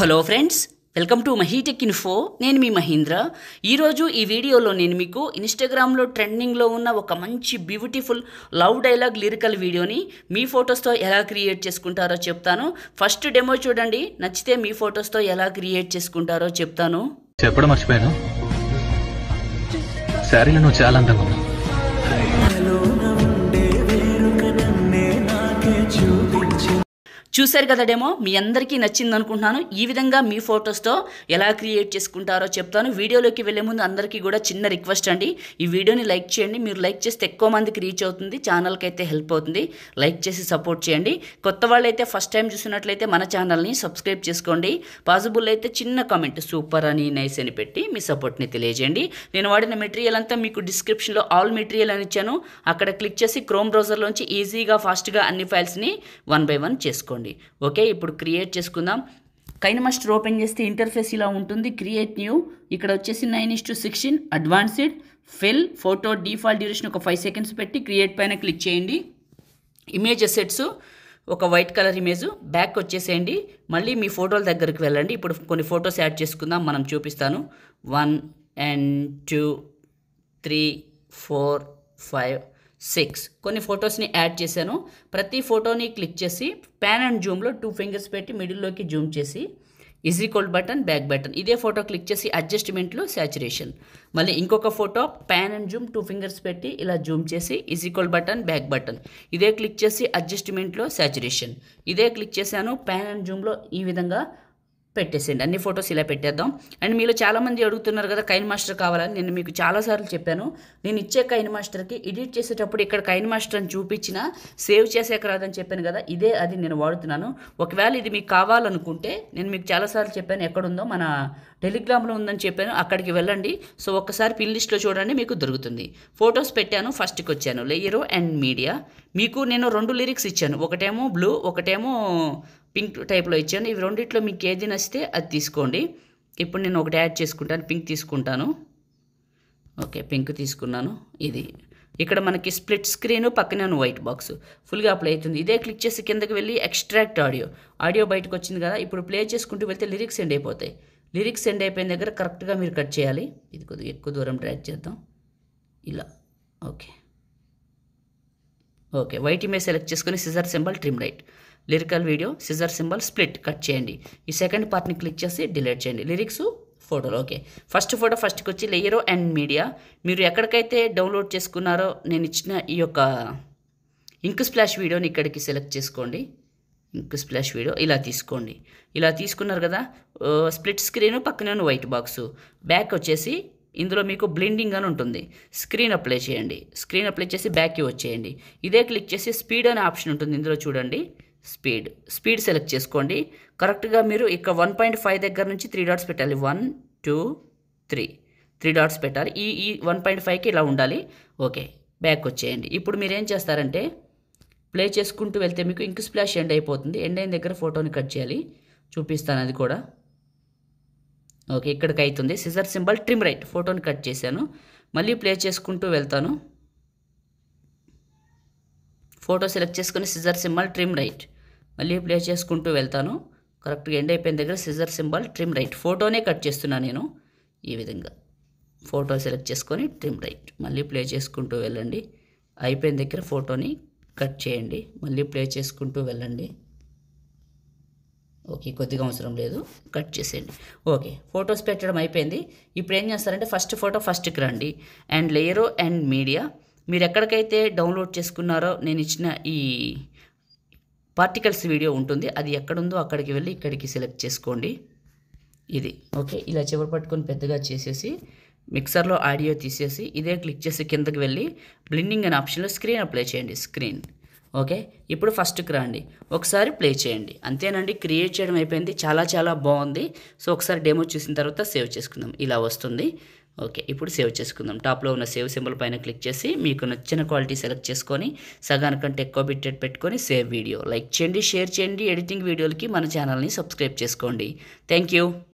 Hello friends, welcome to MahiTech info. నేను మీ మహీంద్ర. ఈరోజు ఈ వీడియోలో నేను మీకు ఇన్స్టాగ్రామ్లో ట్రెండింగ్లో ఉన్న ఒక మంచి బ్యూటిఫుల్ లవ్ డైలాగ్ లిరికల్ వీడియోని మీ ఫొటోస్తో ఎలా క్రియేట్ చేసుకుంటారో చెప్తాను. ఫస్ట్ డెమో చూడండి, నచ్చితే మీ ఫొటోస్తో ఎలా క్రియేట్ చేసుకుంటారో చెప్తాను. చెప్పడం మర్చిపోయాను, శారీలో నువ్వు చాలా అందంగా ఉన్నావు. చూశారు కదా డెమో, మీ అందరికీ నచ్చింది అనుకుంటున్నాను. ఈ విధంగా మీ ఫొటోస్తో ఎలా క్రియేట్ చేసుకుంటారో చెప్తాను. వీడియోలోకి వెళ్ళే ముందు అందరికీ కూడా చిన్న రిక్వెస్ట్ అండి, ఈ వీడియోని లైక్ చేయండి. మీరు లైక్ చేస్తే ఎక్కువ మందికి రీచ్ అవుతుంది, ఛానల్కి అయితే హెల్ప్ అవుతుంది. లైక్ చేసి సపోర్ట్ చేయండి. కొత్త వాళ్ళు అయితే ఫస్ట్ టైం చూసినట్లయితే మన ఛానల్ని సబ్స్క్రైబ్ చేసుకోండి. పాసిబుల్ అయితే చిన్న కామెంట్ సూపర్ అని నైస్ అని పెట్టి మీ సపోర్ట్ని తెలియజేయండి. నేను వాడిన మెటీరియల్ అంతా మీకు డిస్క్రిప్షన్లో ఆల్ మెటీరియల్ అని ఇచ్చాను. అక్కడ క్లిక్ చేసి క్రోమ్ బ్రౌజర్లోంచి ఈజీగా ఫాస్ట్గా అన్ని ఫైల్స్ని 1 by 1 చేసుకోండి. ఓకే, ఇప్పుడు క్రియేట్ చేసుకుందాం. కైనమాస్టర్ ఓపెన్ చేస్తే ఇంటర్ఫేస్ ఇలా ఉంటుంది. క్రియేట్ న్యూ, ఇక్కడ వచ్చేసి 9:16 advanced fill photo default duration ఒక 5 seconds పెట్టి క్రియేట్ పైన క్లిక్ చేయండి. ఇమేజ్ అసెట్స్ ఒక వైట్ కలర్ ఇమేజ్, బ్యాక్ వచ్చేసేయండి. మళ్ళీ మీ ఫోటోల దగ్గరికి వెళ్ళండి. ఇప్పుడు కొన్ని ఫొటోస్ యాడ్ చేసుకుందాం, మనం చూపిస్తాను. 1 and 2 3 4 5 6 కొన్ని ఫొటోస్ని యాడ్ చేశాను. ప్రతి ఫోటోని క్లిక్ చేసి ప్యాన్ అండ్ జూమ్లో 2 fingers పెట్టి మిడిల్లోకి జూమ్ చేసి ఈక్వల్ బటన్ బ్యాక్ బటన్, ఇదే ఫోటో క్లిక్ చేసి అడ్జస్ట్మెంట్లో సాచురేషన్. మళ్ళీ ఇంకొక photo pan and Zoom 2 fingers పెట్టి ఇలా జూమ్ చేసి ఈక్వల్ బటన్ బ్యాక్ బటన్, ఇదే క్లిక్ చేసి అడ్జస్ట్మెంట్లో సాచురేషన్. ఇదే క్లిక్ చేశాను, ప్యాన్ అండ్ జూమ్లో ఈ విధంగా పెట్టేసేయండి. అన్ని ఫొటోస్ ఇలా పెట్టేద్దాం. అండ్ మీలో చాలామంది అడుగుతున్నారు కదా కైనమాస్టర్ కావాలని. నేను మీకు చాలాసార్లు చెప్పాను, నేను ఇచ్చే కైనమాస్టర్కి ఎడిట్ చేసేటప్పుడు ఇక్కడ కైనమాస్టర్ అని చూపించిన సేవ్ చేసేక రాదని చెప్పాను కదా, ఇదే అది నేను వాడుతున్నాను. ఒకవేళ ఇది మీకు కావాలనుకుంటే నేను మీకు చాలాసార్లు చెప్పాను, ఎక్కడుందో మన టెలిగ్రామ్లో ఉందని చెప్పాను, అక్కడికి వెళ్ళండి. సో ఒక్కసారి పిన్ లిస్ట్లో చూడండి, మీకు దొరుకుతుంది. ఫొటోస్ పెట్టాను, ఫస్ట్కి వచ్చాను లేయరు అండ్ మీడియా. మీకు నేను 2 లిరిక్స్ ఇచ్చాను, ఒకటేమో బ్లూ ఒకటేమో పింక్ టైప్లో ఇచ్చాను. ఇవి రెండిట్లో మీకు ఏది నచ్చితే అది తీసుకోండి. ఇప్పుడు నేను ఒకటి యాడ్ చేసుకుంటాను, పింక్ తీసుకుంటాను. ఓకే, పింక్ తీసుకున్నాను. ఇది ఇక్కడ మనకి స్ప్లిట్ స్క్రీన్, పక్కనే వైట్ బాక్స్ ఫుల్గా అప్లై అవుతుంది. ఇదే క్లిక్ చేసి కిందకి వెళ్ళి ఎక్స్ట్రాక్ట్ ఆడియో బయటకు వచ్చింది కదా. ఇప్పుడు ప్లే చేసుకుంటూ వెళ్తే లిరిక్స్ ఎండ్ అయిపోతాయి. లిరిక్స్ ఎండ్ అయిపోయిన దగ్గర కరెక్ట్గా మీరు కట్ చేయాలి. ఇది కొద్దిగా ఎక్కువ దూరం డ్రాగ్ చేద్దాం ఇలా. ఓకే వైట్ ఇమేజ్ సెలెక్ట్ చేసుకొని scissor symbol trim right, lyrical video scissor symbol split cut చేయండి. ఈ సెకండ్ పార్ట్ని క్లిక్ చేసి డిలీట్ చేయండి. లిరిక్స్ ఫోటోలు. ఓకే, ఫస్ట్ ఫోటో ఫస్ట్కి వచ్చి లేయరు అండ్ మీడియా. మీరు ఎక్కడికైతే డౌన్లోడ్ చేసుకున్నారో నేను ఇచ్చిన ఈ యొక్క ఇంక్ స్ప్లాష్ వీడియోని ఇక్కడికి సెలెక్ట్ చేసుకోండి. ఇంక్ స్ప్లాష్ వీడియో ఇలా తీసుకోండి. ఇలా తీసుకున్నారు కదా, స్ప్లిట్ స్క్రీన్ పక్కనే వైట్ బాక్స్, బ్యాక్ వచ్చేసి ఇందులో మీకు బ్లెండింగ్ అని ఉంటుంది. స్క్రీన్ అప్లై చేయండి. స్క్రీన్ అప్లై చేసి బ్యాక్కి వచ్చేయండి. ఇదే క్లిక్ చేసి స్పీడ్ అనే ఆప్షన్ ఉంటుంది, ఇందులో చూడండి. స్పీడ్ సెలెక్ట్ చేసుకోండి. కరెక్ట్గా మీరు ఇక్కడ 1.5 దగ్గర నుంచి 3 dots పెట్టాలి. 1 2 3 dots పెట్టాలి. ఈ 1.5కి ఇలా ఉండాలి. ఓకే, బ్యాక్ వచ్చేయండి. ఇప్పుడు మీరు ఏం చేస్తారంటే ప్లే చేసుకుంటూ వెళ్తే మీకు ఇంక్ స్ప్లాష్ ఎండ్ అయిపోతుంది. ఎండ్ అయిన దగ్గర ఫోటోని కట్ చేయాలి, చూపిస్తాను అది కూడా. ఓకే, ఇక్కడికి అవుతుంది. సిజర్ సింబల్ ట్రిమ్ రైట్, ఫోటోని కట్ చేశాను. మళ్ళీ ప్లే చేసుకుంటూ వెళ్తాను. ఫోటో సెలెక్ట్ చేసుకొని సిజర్ సింబల్ ట్రిమ్ రైట్, మళ్ళీ ప్లే చేసుకుంటూ వెళ్తాను. కరెక్ట్గా ఎండ్ అయిపోయిన దగ్గర సిజర్ సింబల్ ట్రిమ్ రైట్, ఫోటోనే కట్ చేస్తున్నాను నేను. ఈ విధంగా ఫోటో సెలెక్ట్ చేసుకొని ట్రిమ్ రైట్, మళ్ళీ ప్లే చేసుకుంటూ వెళ్ళండి. అయిపోయిన దగ్గర ఫోటోని కట్ చేయండి, మళ్ళీ ప్లే చేసుకుంటూ వెళ్ళండి. ఓకే, కొద్దిగా అవసరం లేదు, కట్ చేసేయండి. ఓకే, ఫొటోస్ పెట్టడం అయిపోయింది. ఇప్పుడు ఏం చేస్తారంటే ఫస్ట్ ఫోటో ఫస్ట్కి రండి అండ్ లేయరు అండ్ మీడియా. మీరు ఎక్కడికైతే డౌన్లోడ్ చేసుకున్నారో నేను ఇచ్చిన ఈ పార్టికల్స్ వీడియో ఉంటుంది, అది ఎక్కడుందో అక్కడికి వెళ్ళి ఇక్కడికి సెలెక్ట్ చేసుకోండి. ఇది ఓకే, ఇలా చివరి పట్టుకొని పెద్దగా చేసేసి మిక్సర్లో ఆడియో తీసేసి ఇదే క్లిక్ చేసి కిందకి వెళ్ళి బ్లెండింగ్ అనే ఆప్షన్లో స్క్రీన్ అప్లై చేయండి. స్క్రీన్ ఓకే, ఇప్పుడు ఫస్ట్కి రండి, ఒకసారి ప్లే చేయండి. అంతేనండి, క్రియేట్ చేయడం అయిపోయింది. చాలా బాగుంది. సో ఒకసారి డెమో చూసిన తర్వాత సేవ్ చేసుకుందాం. ఇలా వస్తుంది. ఓకే, ఇప్పుడు సేవ్ చేసుకుందాం. టాప్లో ఉన్న సేవ్ సింబల్ పైన క్లిక్ చేసి మీకు నచ్చిన క్వాలిటీ సెలెక్ట్ చేసుకొని సగానికంటే ఎక్కువ బిట్రేట్ పెట్టుకొని సేవ్ వీడియో. లైక్ చేయండి, షేర్ చేయండి. ఎడిటింగ్ వీడియోలకి మన ఛానల్ని సబ్స్క్రైబ్ చేసుకోండి. Thank you.